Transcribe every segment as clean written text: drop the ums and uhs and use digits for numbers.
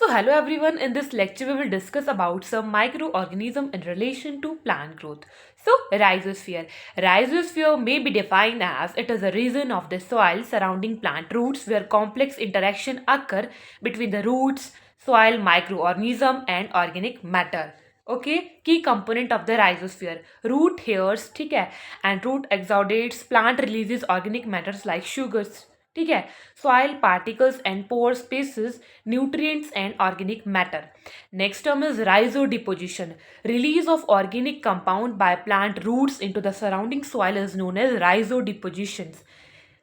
So hello everyone, in this lecture we will discuss about some microorganism in relation to plant growth. So rhizosphere. Rhizosphere may be defined as it is a region of the soil surrounding plant roots where complex interaction occur between the roots, soil, microorganism and organic matter. Okay, key component of the rhizosphere: root hairs, ठीक है, and root exudates. Plant releases organic matters like sugars, ठीक है, soil particles and pore spaces, nutrients and organic matter. Next term is rhizodeposition. Release of organic compound by plant roots into the surrounding soil is known as rhizodepositions.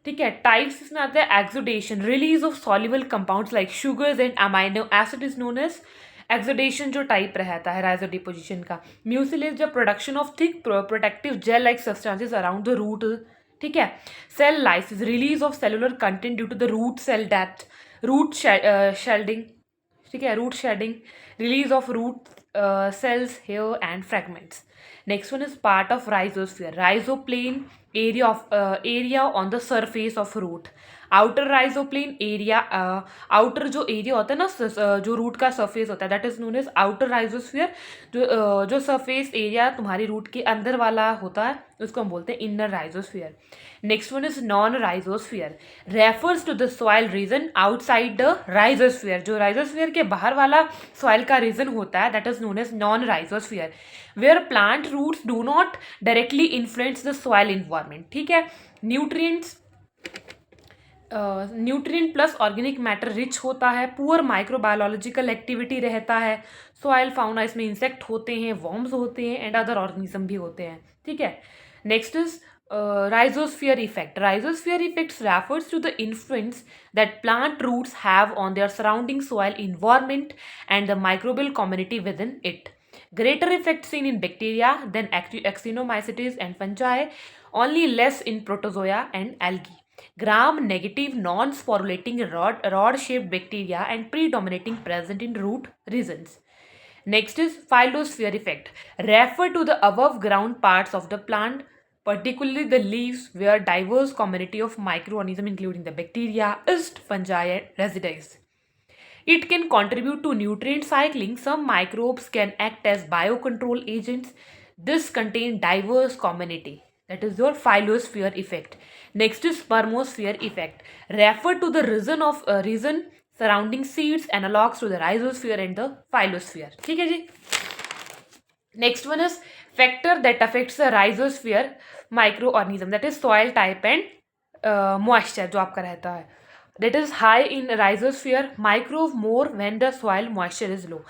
ठीक है, types इसमें आते हैं exudation, release of soluble compounds like sugars and amino acid is known as exudation जो type रहता है rhizodeposition का. Mucilage जब production of thick protective gel like substances around the root. ठीक है. Cell lysis, release of cellular content due to the root cell death, root shedding. ठीक है, root shedding, release of root cells, hair and fragments. Next one is part of rhizosphere. Rhizoplane area on the surface of root. Outer rhizoplane area, outer जो area होता है ना, जो root का surface होता है, that is known as outer rhizosphere. जो surface area तुम्हारी रूट के अंदर वाला होता है उसको हम बोलते हैं inner rhizosphere. Next one is non rhizosphere. Refers to the soil region outside the rhizosphere. जो राइजोस्फीयर के बाहर वाला सॉइल का रीजन होता है that is known as non rhizosphere, where plant roots do not directly influence the soil environment. ठीक है. Nutrient plus organic matter rich होता है, पुअर माइक्रोबायोलॉजिकल एक्टिविटी रहता है, सॉइल फाउना इसमें इंसेक्ट होते हैं, वॉर्म्स होते हैं एंड अदर ऑर्गेनिज्म भी होते हैं. ठीक है. Next is rhizosphere effect. Rhizosphere effects refers to the influence that plant roots have on their surrounding soil environment and the microbial community within it. Greater effect seen in bacteria than actinomycetes and fungi, only less in protozoa and algae. Gram-negative non-sporulating rod-shaped bacteria and predominating present in root regions. Next is phyllosphere effect. Refer to the above ground parts of the plant, particularly the leaves, where diverse community of microorganisms including the bacteria, yeast, fungi and residues. It can contribute to nutrient cycling. Some microbes can act as biocontrol agents. This contain diverse community. That is your phyllosphere effect. Next is spermosphere effect. Refer to the region surrounding seeds, analogs to the rhizosphere and the phyllosphere. ठीक है जी. Next one is factor that affects the rhizosphere microorganism, that is soil type and moisture जो आपका रहता है. That is high in rhizosphere. Microbe more when the soil moisture is low.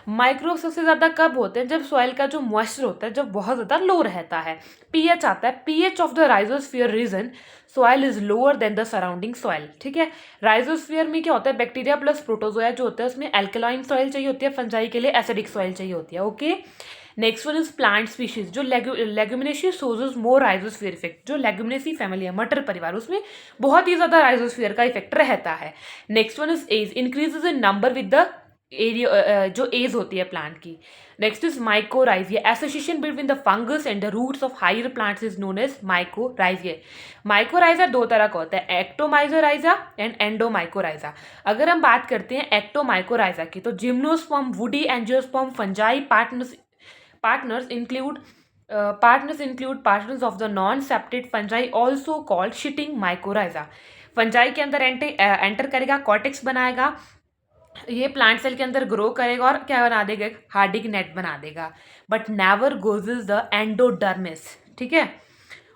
Microbe सबसे ज़्यादा कब होते हैं? जब सॉइल का जो मॉइस्चर होता है जब बहुत ज़्यादा लो रहता है. पीएच आता है, pH of the rhizosphere region soil is lower than the surrounding soil. ठीक है. राइजोस्फीयर में क्या होता है? बैक्टीरिया प्लस प्रोटोजोआ जो होता है उसमें एल्कलाइन सॉइल चाहिए होती है, फंजाई के लिए एसिडिक सॉइल चाहिए होती है. Okay. Next one is plant species. जो लेग्यूमिनेसी सोजेस मोर राइजोस्फीयर इफेक्ट. जो लेग्यूमिनेसी फैमिली है, मटर परिवार, उसमें बहुत ही ज़्यादा राइजोस्फीयर का इफेक्ट रहता है. Next one is age. Increases in number with the area, जो एज होती है प्लांट की. Next is mycorrhizae. Association between the fungus and the roots of higher plants is known as mycorrhizae. Mycorrhiza दो तरह का होता है, एक्टोमाइजोराइजा एंड एंडोमाइकोराइजा. अगर हम बात करते हैं एक्टोमाइकोराइजा की तो gymnosperm, woody angiosperm, fungi partners include partners of the non-septate fungi also called shitting mycorrhiza. Fungi के अंदर एंटर करेगा, कॉर्टेक्स बनाएगा, ये प्लांट सेल के अंदर ग्रो करेगा और क्या बना देगा? हार्डिंग नेट बना देगा. But never goes is the endodermis. ठीक है.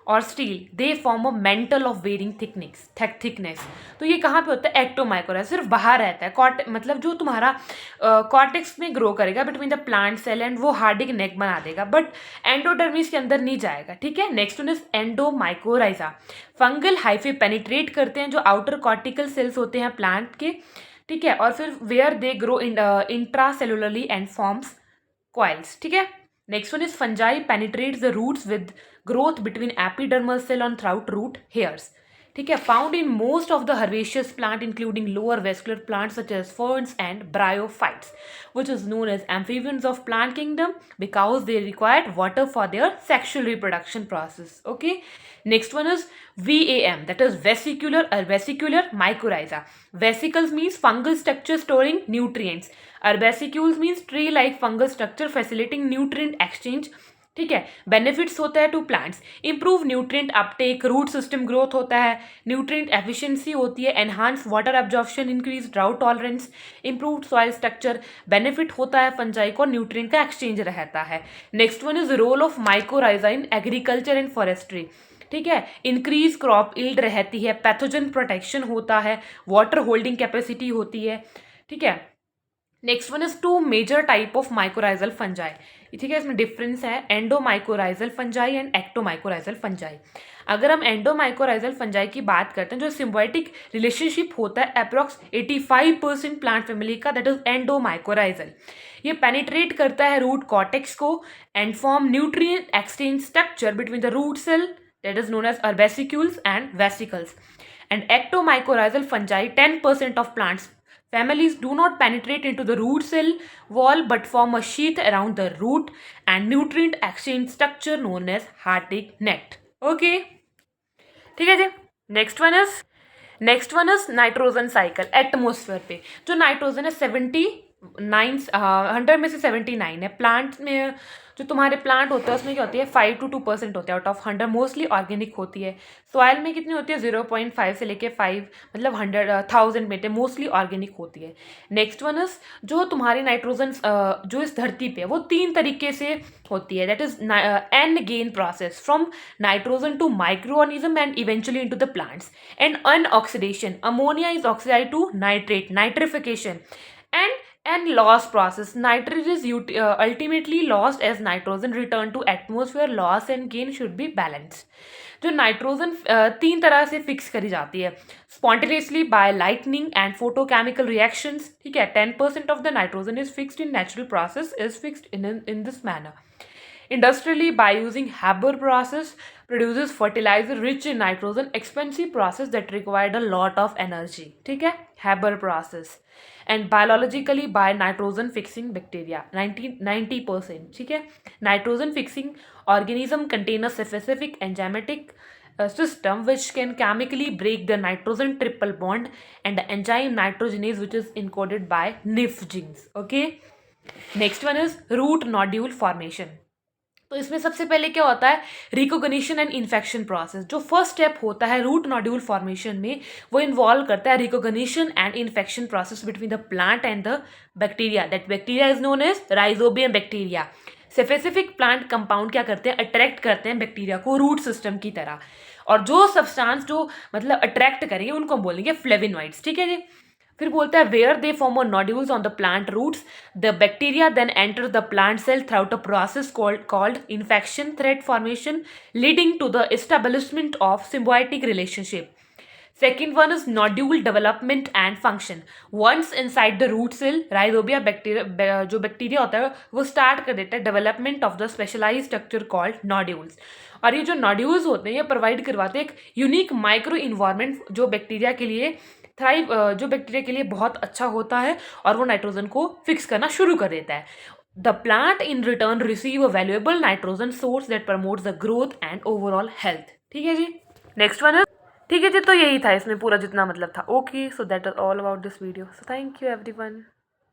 और still they form a mantle of varying thickness. तो ये कहाँ पे होता है? एक्टोमाइकोराइजा. सिर्फ बाहर रहता है, मतलब जो तुम्हारा कॉर्टेक्स में ग्रो करेगा between the plant cell and वो हार्डिंग नेक बना देगा, बट एंडोडर्मिस के अंदर नहीं जाएगा. ठीक है. Next one is endomycorrhiza. Fungal hyphae penetrate करते हैं जो आउटर कॉर्टिकल सेल्स होते हैं प्लांट के. ठीक है. और फिर where they grow intracellularly and forms coils. ठीक है. Next one is fungi penetrates the roots with growth between epidermal cell and throughout root hairs. ठीक है, found in most of the herbaceous plant including lower vascular plant such as ferns and bryophytes, which is known as amphibians of plant kingdom because they required water for their sexual reproduction process. Okay, next one is VAM, that is vesicular or vesicular mycorrhiza. Vesicles means fungal structure storing nutrients. Herbaceous means tree like fungal structure facilitating nutrient exchange. ठीक है, benefits होता है to plants, improve nutrient uptake, root system growth होता है, nutrient efficiency होती है, enhance water absorption, increase drought tolerance, improved soil structure, benefit होता है फंजाई को, न्यूट्रिएंट का एक्सचेंज रहता है. Next one is role of mycorrhiza in agriculture and forestry. ठीक है, इंक्रीज क्रॉप यील्ड रहती है, पैथोजन प्रोटेक्शन होता है, वाटर होल्डिंग कैपेसिटी होती है. ठीक है, next one is two major type of mycorrhizal fungi. ठीक है, इसमें डिफरेंस है endomycorrhizal fungi and ectomycorrhizal fungi. अगर हम एंडोमाइकोराइजल फंजाई की बात करते हैं, जो सिम्बायोटिक रिलेशनशिप होता है अप्रॉक्स 85% प्लांट फैमिली का, दैट इज एंडोमाइकोराइजल. ये पेनिट्रेट करता है रूट कॉर्टेक्स को and form nutrient exchange structure between the root cell, that is known as herbaceous and vesicles. And ectomycorrhizal fungi, 10% of plants families do not penetrate into the root cell wall but form a sheath around the root and nutrient exchange structure known as heartic net. Okay, ठीक है जी. Next one is nitrogen cycle. Atmosphere पे जो nitrogen है 100 में से 79 है. Plant में जो तुम्हारे प्लांट होता है उसमें क्या होती है 5 to 2% होती है आउट ऑफ 100, मोस्टली ऑर्गेनिक होती है. सॉइल में कितनी होती है 0.5 से लेके 5, मतलब 100,000 में मोस्टली ऑर्गेनिक होती है. नेक्स्ट वन इज जो तुम्हारी नाइट्रोजन जो इस धरती पे है वो 3 तरीके से होती है, that is an gain process from nitrogen to micro organism and eventually into the plants. And unoxidation, ammonia is oxidised to nitrate, nitrification. And loss process, nitrogen is ultimately lost as nitrogen return to atmosphere. Loss and gain should be balanced. जो nitrogen 3 तरह से fix करी जाती है, spontaneously by lightning and photochemical reactions. ठीक है, 10% of the nitrogen is fixed in natural process is fixed in this manner. Industrially, by using Haber process, produces fertilizer rich in nitrogen, expensive process that required a lot of energy. ठीक है, Haber process. And biologically, by nitrogen fixing bacteria, 90%. ठीक है, nitrogen fixing organism contain a specific enzymatic system which can chemically break the nitrogen triple bond and the enzyme nitrogenase, which is encoded by NIF genes. Okay, next one is root nodule formation. तो इसमें सबसे पहले क्या होता है recognition and infection process. जो first step होता है रूट नोड्यूल फॉर्मेशन में, वो इन्वॉल्व करता है recognition and infection process between the plant and the bacteria. That bacteria is known as rhizobium bacteria. Specific plant compound क्या करते हैं, अट्रैक्ट करते हैं बैक्टीरिया को रूट सिस्टम की तरह, और जो सब्सटेंस जो मतलब अट्रैक्ट करेंगे उनको बोलेंगे फ्लेविनॉइड्स. ठीक है जी. फिर बोलता है where they form nodules on the plant roots, the bacteria then enter the plant cell throughout a process called infection thread formation leading to the establishment of symbiotic relationship. Second one is nodule development and function. Once inside the root cell, rhizobia bacteria जो bacteria होता है वो start कर देता है development of the specialised structure called nodules. और ये जो नोड्यूल्स होते हैं ये प्रोवाइड करवाते हैं एक यूनिक माइक्रो इन्वायरमेंट जो बैक्टीरिया के लिए जो बैक्टीरिया के लिए बहुत अच्छा होता है, और वो नाइट्रोजन को फिक्स करना शुरू कर देता है. The plant in return receive a valuable nitrogen source that promotes the growth and overall health. ठीक है जी. नेक्स्ट वन है. ठीक है जी, तो यही था इसमें पूरा जितना मतलब था. Okay, so that is all about this video. So thank you everyone.